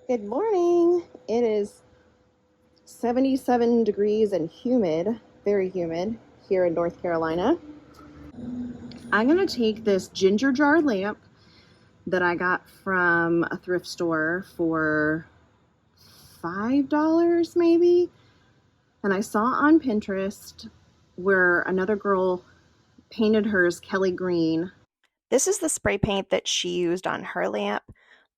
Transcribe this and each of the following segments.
Good morning. It is 77 degrees and humid, very humid here in North Carolina. I'm going to take this ginger jar lamp that I got from a thrift store for $5 maybe. And I saw on Pinterest where another girl painted hers Kelly green. This is the spray paint that she used on her lamp,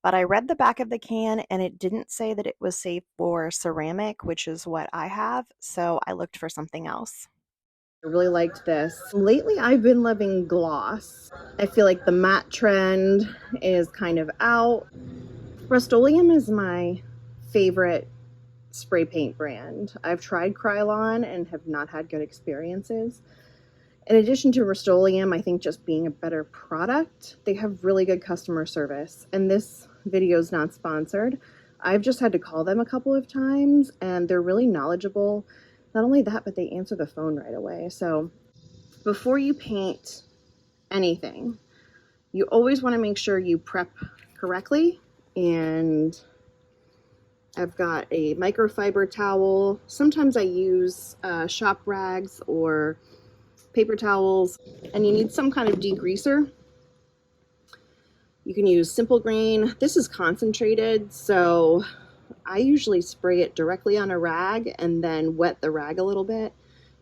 but I read the back of the can and it didn't say that it was safe for ceramic, which is what I have, so I looked for something else. I really liked this. Lately, I've been loving gloss. I feel like the matte trend is kind of out. Rust-Oleum is my favorite spray paint brand. I've tried Krylon and have not had good experiences. In addition to Rust-Oleum, I think just being a better product, they have really good customer service. And this video is not sponsored. I've just had to call them a couple of times and they're really knowledgeable. Not only that, but they answer the phone right away. So before you paint anything, you always want to make sure you prep correctly. And I've got a microfiber towel. Sometimes I use shop rags or paper towels, and you need some kind of degreaser. You can use Simple Green. This is concentrated, so I usually spray it directly on a rag and then wet the rag a little bit.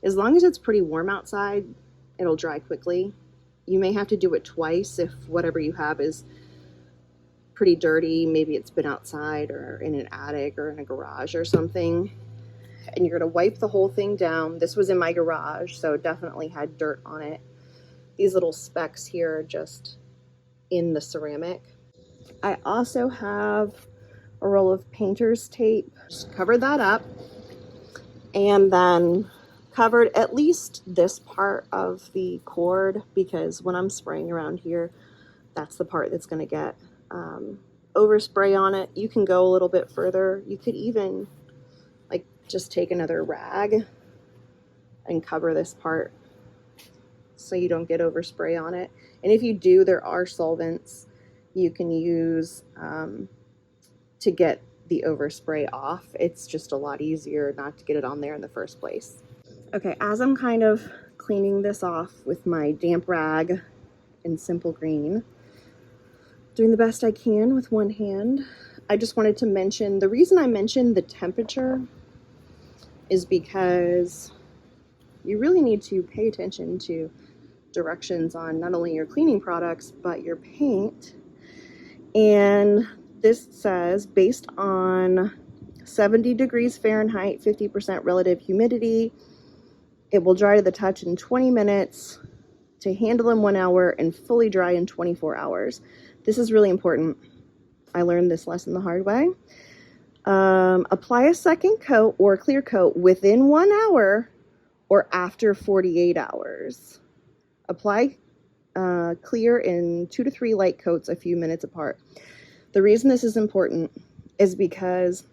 As long as it's pretty warm outside, it'll dry quickly. You may have to do it twice if whatever you have is pretty dirty. Maybe it's been outside or in an attic or in a garage or something. And you're going to wipe the whole thing down. This was in my garage, so it definitely had dirt on it. These little specks here are just in the ceramic. I also have a roll of painter's tape. Just covered that up and then covered at least this part of the cord, because when I'm spraying around here, that's the part that's going to get overspray on it. You can go a little bit further. You could even like just take another rag and cover this part so you don't get overspray on it. And if you do, there are solvents you can use to get the overspray off. It's just a lot easier not to get it on there in the first place. Okay, as I'm kind of cleaning this off with my damp rag and Simple Green, doing the best I can with one hand, I just wanted to mention, the reason I mentioned the temperature is because you really need to pay attention to directions on not only your cleaning products, but your paint. And this says, based on 70 degrees Fahrenheit, 50% relative humidity, it will dry to the touch in 20 minutes, to handle in 1 hour, and fully dry in 24 hours. This is really important. I learned this lesson the hard way. Apply a second coat or clear coat within 1 hour or after 48 hours. Apply clear in 2 to 3 light coats a few minutes apart. The reason this is important is because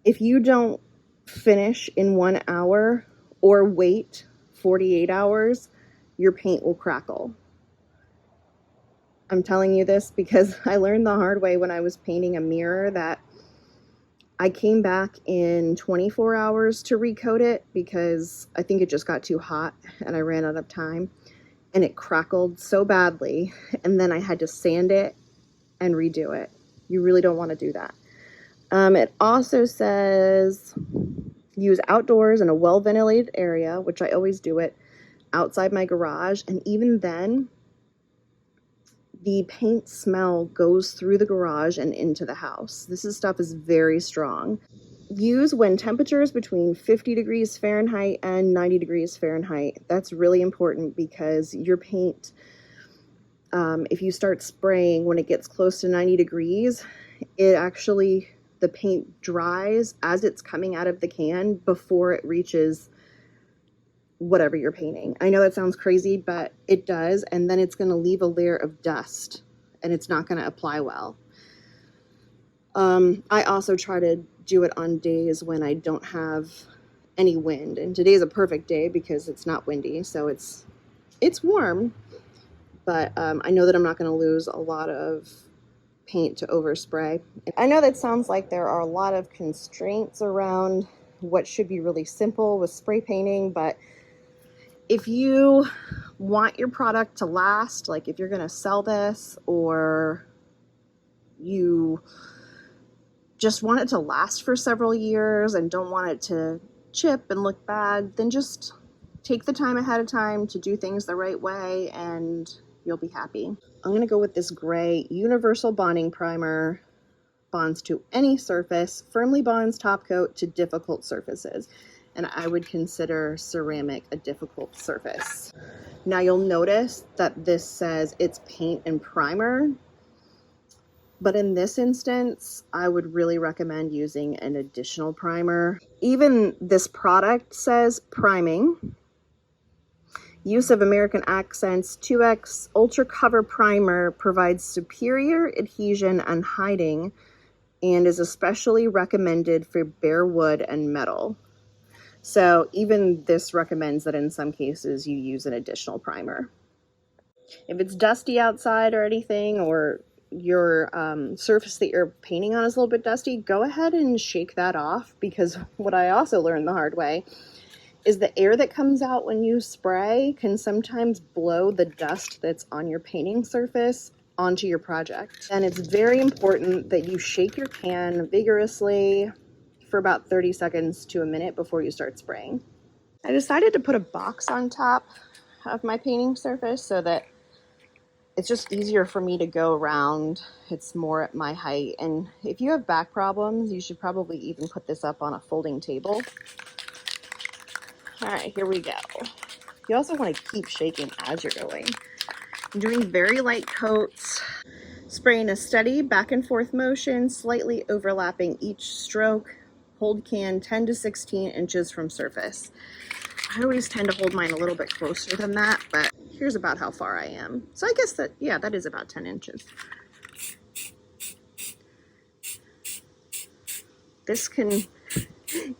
if you don't finish in 1 hour or wait 48 hours, your paint will crackle. I'm telling you this because I learned the hard way when I was painting a mirror that I came back in 24 hours to recoat it because I think it just got too hot and I ran out of time, and it crackled so badly, and then I had to sand it and redo it. You really don't want to do that. It also says use outdoors in a well-ventilated area, which I always do it outside my garage, and even then, the paint smell goes through the garage and into the house. This stuff is very strong. Use when temperatures between 50 degrees Fahrenheit and 90 degrees Fahrenheit. That's really important because your paint, if you start spraying when it gets close to 90 degrees, the paint dries as it's coming out of the can before it reaches whatever you're painting. I know that sounds crazy, but it does, and then it's going to leave a layer of dust and it's not going to apply well. I also try to do it on days when I don't have any wind, and today's a perfect day because it's not windy, so it's warm, but I know that I'm not going to lose a lot of paint to overspray. I know that sounds like there are a lot of constraints around what should be really simple with spray painting, but if you want your product to last, like if you're going to sell this or you just want it to last for several years and don't want it to chip and look bad, then just take the time ahead of time to do things the right way and you'll be happy. I'm going to go with this gray universal bonding primer. Bonds to any surface, firmly bonds top coat to difficult surfaces. And I would consider ceramic a difficult surface. Now you'll notice that this says it's paint and primer, but in this instance, I would really recommend using an additional primer. Even this product says priming. Use of American Accent's 2X Ultra Cover Primer provides superior adhesion and hiding and is especially recommended for bare wood and metal. So even this recommends that in some cases you use an additional primer. If it's dusty outside or anything, or your surface that you're painting on is a little bit dusty, go ahead and shake that off, because what I also learned the hard way is the air that comes out when you spray can sometimes blow the dust that's on your painting surface onto your project. And it's very important that you shake your pan vigorously for about 30 seconds to a minute before you start spraying. I decided to put a box on top of my painting surface so that it's just easier for me to go around. It's more at my height. And if you have back problems, you should probably even put this up on a folding table. All right, here we go. You also want to keep shaking as you're going. I'm doing very light coats, spraying a steady back and forth motion, slightly overlapping each stroke. Hold can 10 to 16 inches from surface. I always tend to hold mine a little bit closer than that, but here's about how far I am. So I guess that, yeah, that is about 10 inches. This can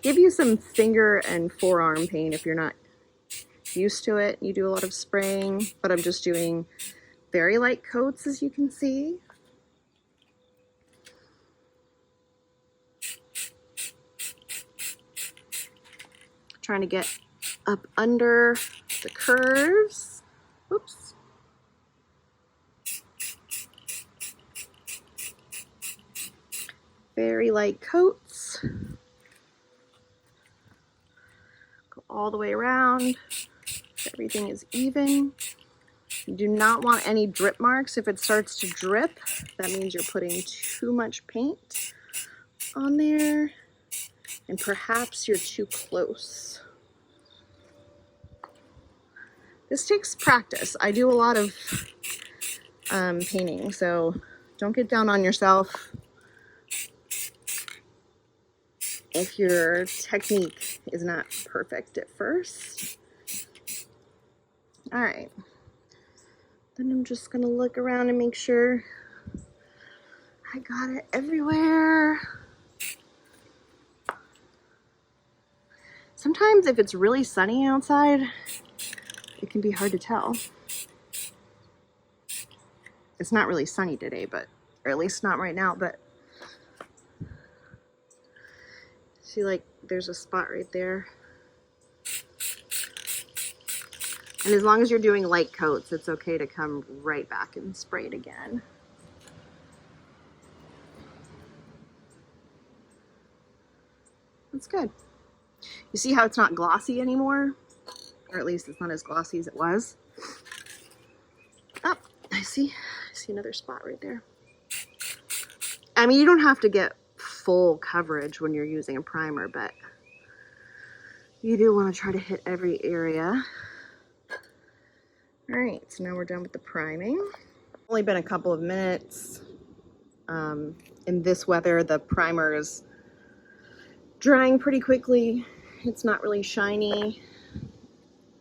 give you some finger and forearm pain if you're not used to it. You do a lot of spraying, but I'm just doing very light coats, as you can see. Trying to get up under the curves. Oops. Very light coats. Go all the way around. Everything is even. You do not want any drip marks. If it starts to drip, that means you're putting too much paint on there, and perhaps you're too close. This takes practice. I do a lot of painting, so don't get down on yourself if your technique is not perfect at first. All right. Then I'm just gonna look around and make sure I got it everywhere. Sometimes if it's really sunny outside, it can be hard to tell. It's not really sunny today, but, or at least not right now, but see, like, there's a spot right there. And as long as you're doing light coats, it's okay to come right back and spray it again. That's good. You see how it's not glossy anymore? Or at least it's not as glossy as it was. Oh, I see another spot right there. I mean, you don't have to get full coverage when you're using a primer, but you do want to try to hit every area. All right, so now we're done with the priming. Only been a couple of minutes. In this weather, the primer is drying pretty quickly. It's not really shiny.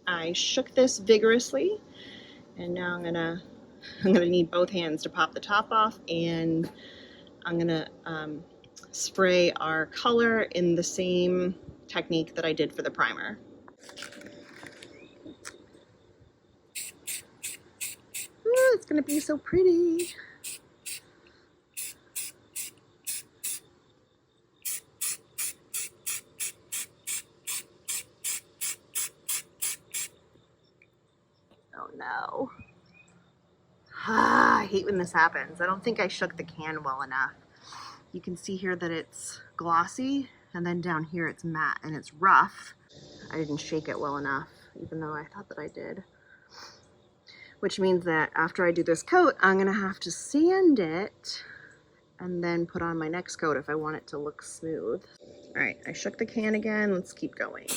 I shook this vigorously, and now I'm gonna need both hands to pop the top off, and I'm gonna spray our color in the same technique that I did for the primer. Ooh, it's gonna be so pretty. no. I hate when this happens. I don't think I shook the can well enough. You can see here that it's glossy, and then down here it's matte and it's rough. I didn't shake it well enough, even though I thought that I did. Which means that after I do this coat, I'm gonna have to sand it and then put on my next coat if I want it to look smooth. All right, I shook the can again. Let's keep going.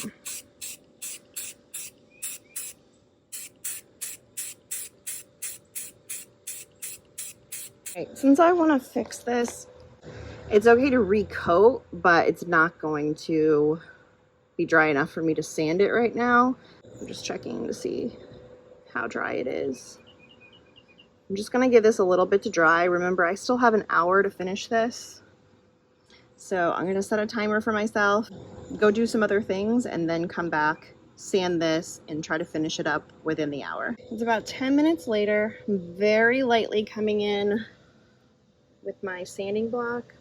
All right, since I want to fix this, it's okay to recoat, but it's not going to be dry enough for me to sand it right now. I'm just checking to see how dry it is. I'm just gonna give this a little bit to dry. Remember, I still have an hour to finish this. So I'm gonna set a timer for myself, go do some other things, and then come back, sand this, and try to finish it up within the hour. It's about 10 minutes later. I'm very lightly coming in with my sanding block.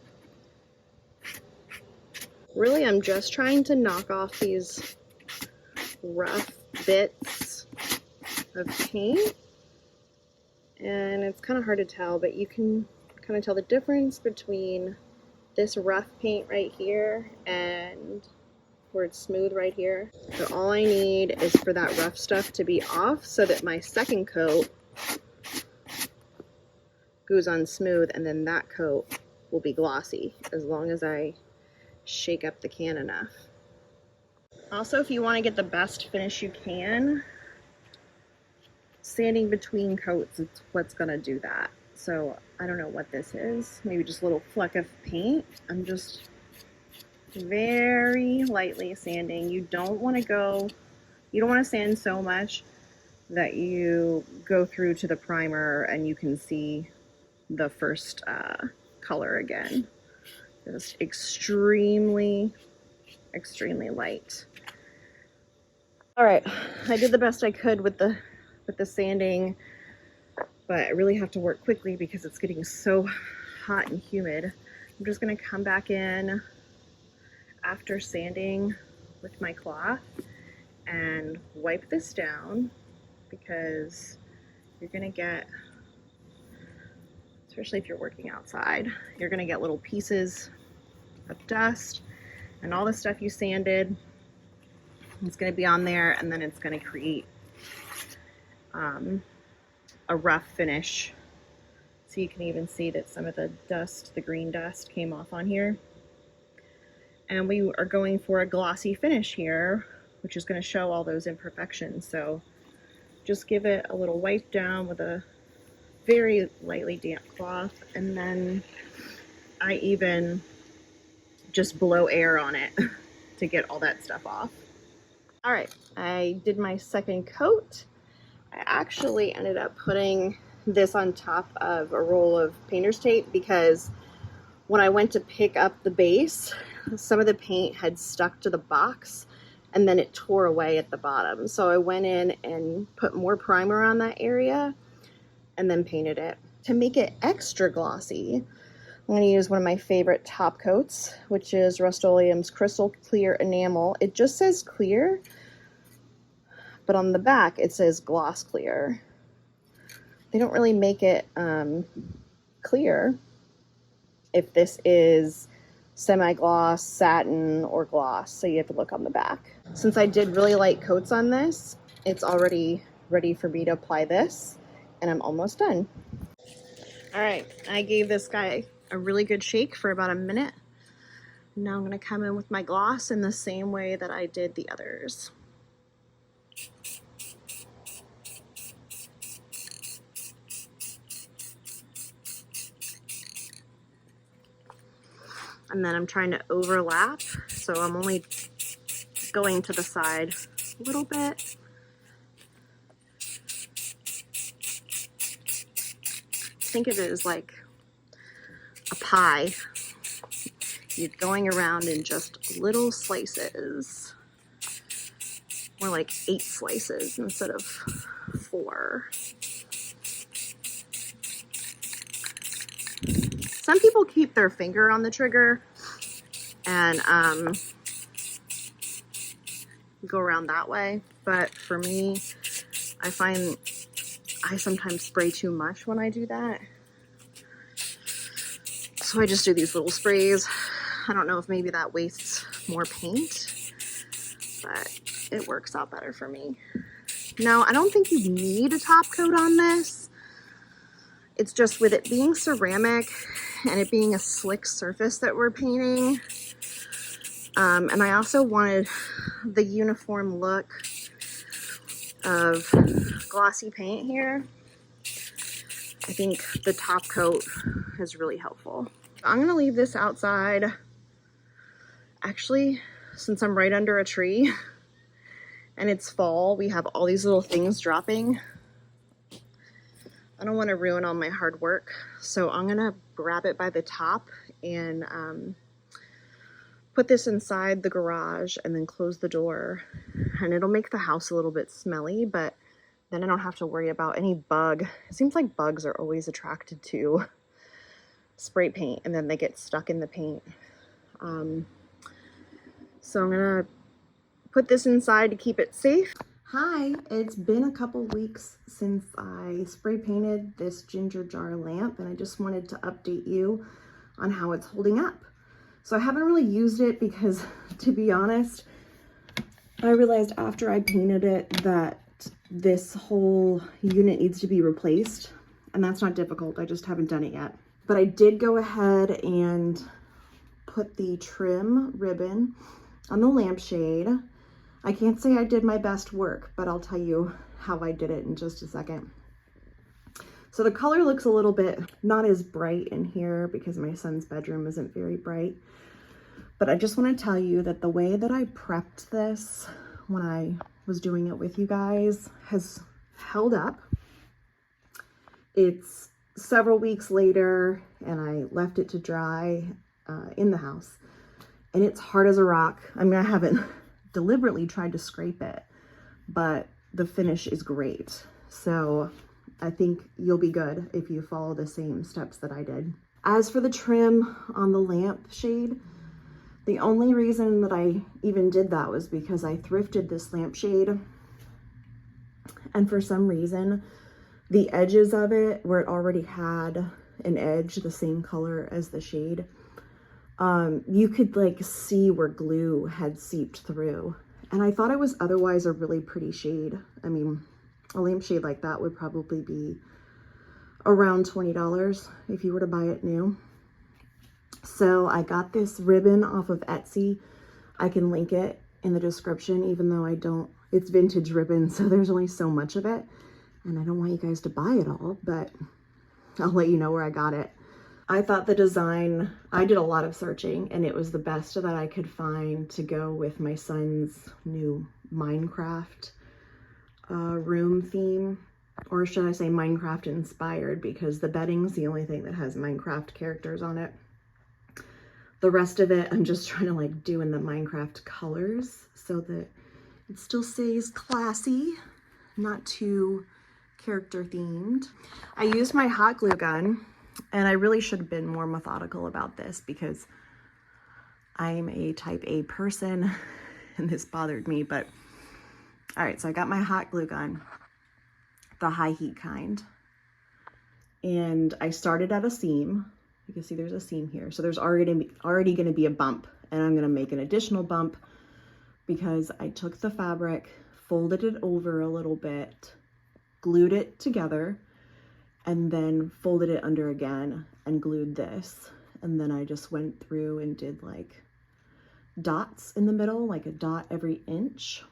Really, I'm just trying to knock off these rough bits of paint. And it's kind of hard to tell, but you can kind of tell the difference between this rough paint right here and where it's smooth right here. So all I need is for that rough stuff to be off so that my second coat goes on smooth, and then that coat will be glossy as long as I shake up the can enough. Also, if you want to get the best finish you can, sanding between coats is what's gonna do that. So I don't know what this is, maybe just a little fleck of paint. I'm just very lightly sanding. You don't want to sand so much that you go through to the primer and you can see the first color again. Just extremely light. All right, I did the best I could with the sanding, but I really have to work quickly because it's getting so hot and humid. I'm just gonna come back in after sanding with my cloth and wipe this down, because you're gonna get, especially if you're working outside, you're gonna get little pieces of dust and all the stuff you sanded. It's gonna be on there, and then it's gonna create a rough finish. So you can even see that some of the dust, the green dust, came off on here. And we are going for a glossy finish here, which is going to show all those imperfections. So just give it a little wipe down with a very lightly damp cloth, and then I even just blow air on it to get all that stuff off. All right, I did my second coat. I actually ended up putting this on top of a roll of painter's tape because when I went to pick up the base, some of the paint had stuck to the box and then it tore away at the bottom. So I went in and put more primer on that area and then painted it. To make it extra glossy, I'm going to use one of my favorite top coats, which is Rust-Oleum's Crystal Clear Enamel. It just says clear, but on the back it says gloss clear. They don't really make it clear if this is semi-gloss, satin, or gloss, so you have to look on the back. Since I did really light coats on this, it's already ready for me to apply this, and I'm almost done. All right, I gave this guy a really good shake for about a minute. Now I'm gonna come in with my gloss in the same way that I did the others. And then I'm trying to overlap, so I'm only going to the side a little bit. Think of it as like a pie. You're going around in just little slices, more like 8 slices instead of 4. Some people keep their finger on the trigger and go around that way, but for me, I find I sometimes spray too much when I do that. So I just do these little sprays. I don't know if maybe that wastes more paint, but it works out better for me. Now, I don't think you need a top coat on this. It's just with it being ceramic and it being a slick surface that we're painting. And I also wanted the uniform look of glossy paint here. I think the top coat is really helpful. I'm gonna leave this outside. Actually, since I'm right under a tree and it's fall, we have all these little things dropping. I don't want to ruin all my hard work, so I'm gonna grab it by the top and put this inside the garage and then close the door, and it'll make the house a little bit smelly, but then I don't have to worry about any bug. It seems like bugs are always attracted to spray paint and then they get stuck in the paint. So I'm gonna put this inside to keep it safe. Hi, it's been a couple weeks since I spray painted this ginger jar lamp, and I just wanted to update you on how it's holding up. So I haven't really used it because, to be honest, I realized after I painted it that this whole unit needs to be replaced, and that's not difficult. I just haven't done it yet. But I did go ahead and put the trim ribbon on the lampshade. I can't say I did my best work, but I'll tell you how I did it in just a second. So the color looks a little bit not as bright in here because my son's bedroom isn't very bright. But I just want to tell you that the way that I prepped this when I was doing it with you guys has held up. It's several weeks later and I left it to dry in the house, and it's hard as a rock. I mean, I haven't deliberately tried to scrape it, but the finish is great. So I think you'll be good if you follow the same steps that I did. As for the trim on the lampshade, the only reason that I even did that was because I thrifted this lampshade, and for some reason the edges of it, where it already had an edge the same color as the shade, you could like see where glue had seeped through. And I thought it was otherwise a really pretty shade. I mean, a lampshade like that would probably be around $20 if you were to buy it new. So I got this ribbon off of Etsy. I can link it in the description, even though I don't, it's vintage ribbon, so there's only so much of it. And I don't want you guys to buy it all, but I'll let you know where I got it. I thought the design, I did a lot of searching, and it was the best that I could find to go with my son's new Minecraft room theme, or should I say Minecraft inspired, because the bedding's the only thing that has Minecraft characters on it. The rest of it, I'm just trying to like do in the Minecraft colors so that it still stays classy, not too character themed. I used my hot glue gun, and I really should have been more methodical about this because I'm a type A person and this bothered me, but all right, so I got my hot glue gun, the high heat kind, and I started at a seam. You can see there's a seam here. So there's already going to be a bump, and I'm going to make an additional bump because I took the fabric, folded it over a little bit, glued it together, and then folded it under again and glued this. And then I just went through and did like dots in the middle, like a dot every inch.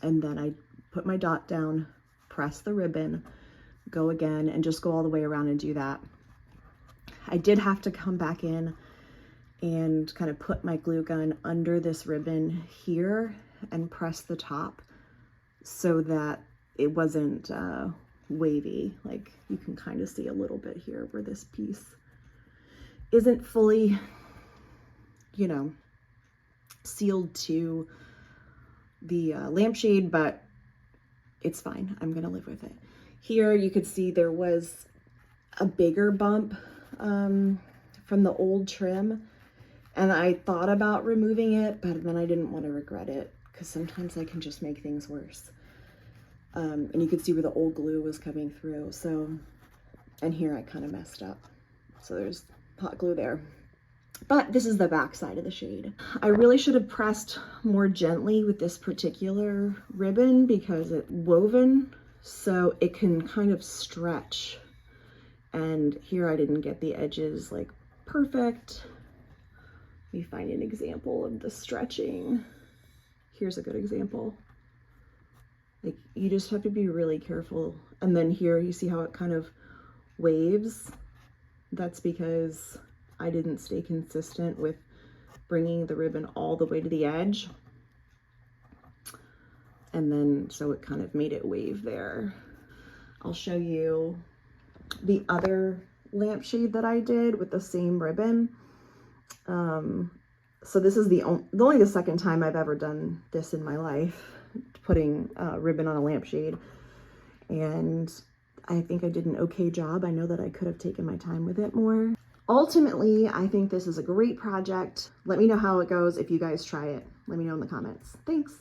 And then I put my dot down, press the ribbon, go again, and just go all the way around and do that. I did have to come back in and kind of put my glue gun under this ribbon here and press the top so that it wasn't wavy. Like you can kind of see a little bit here where this piece isn't fully, you know, sealed to the lampshade, but it's fine. I'm gonna live with it. Here you could see there was a bigger bump from the old trim, and I thought about removing it, but then I didn't want to regret it because sometimes I can just make things worse. And you could see where the old glue was coming through. So, and here I kind of messed up. So there's hot glue there. But this is the back side of the shade. I really should have pressed more gently with this particular ribbon because it's woven, so it can kind of stretch. And here I didn't get the edges like perfect. Let me find an example of the stretching. Here's a good example. Like, you just have to be really careful. And then here you see how it kind of waves. That's because I didn't stay consistent with bringing the ribbon all the way to the edge. And then, so it kind of made it wave there. I'll show you the other lampshade that I did with the same ribbon. So this is only the second time I've ever done this in my life, putting ribbon on a lampshade. And I think I did an okay job. I know that I could have taken my time with it more. Ultimately, I think this is a great project. Let me know how it goes if you guys try it. Let me know in the comments. Thanks.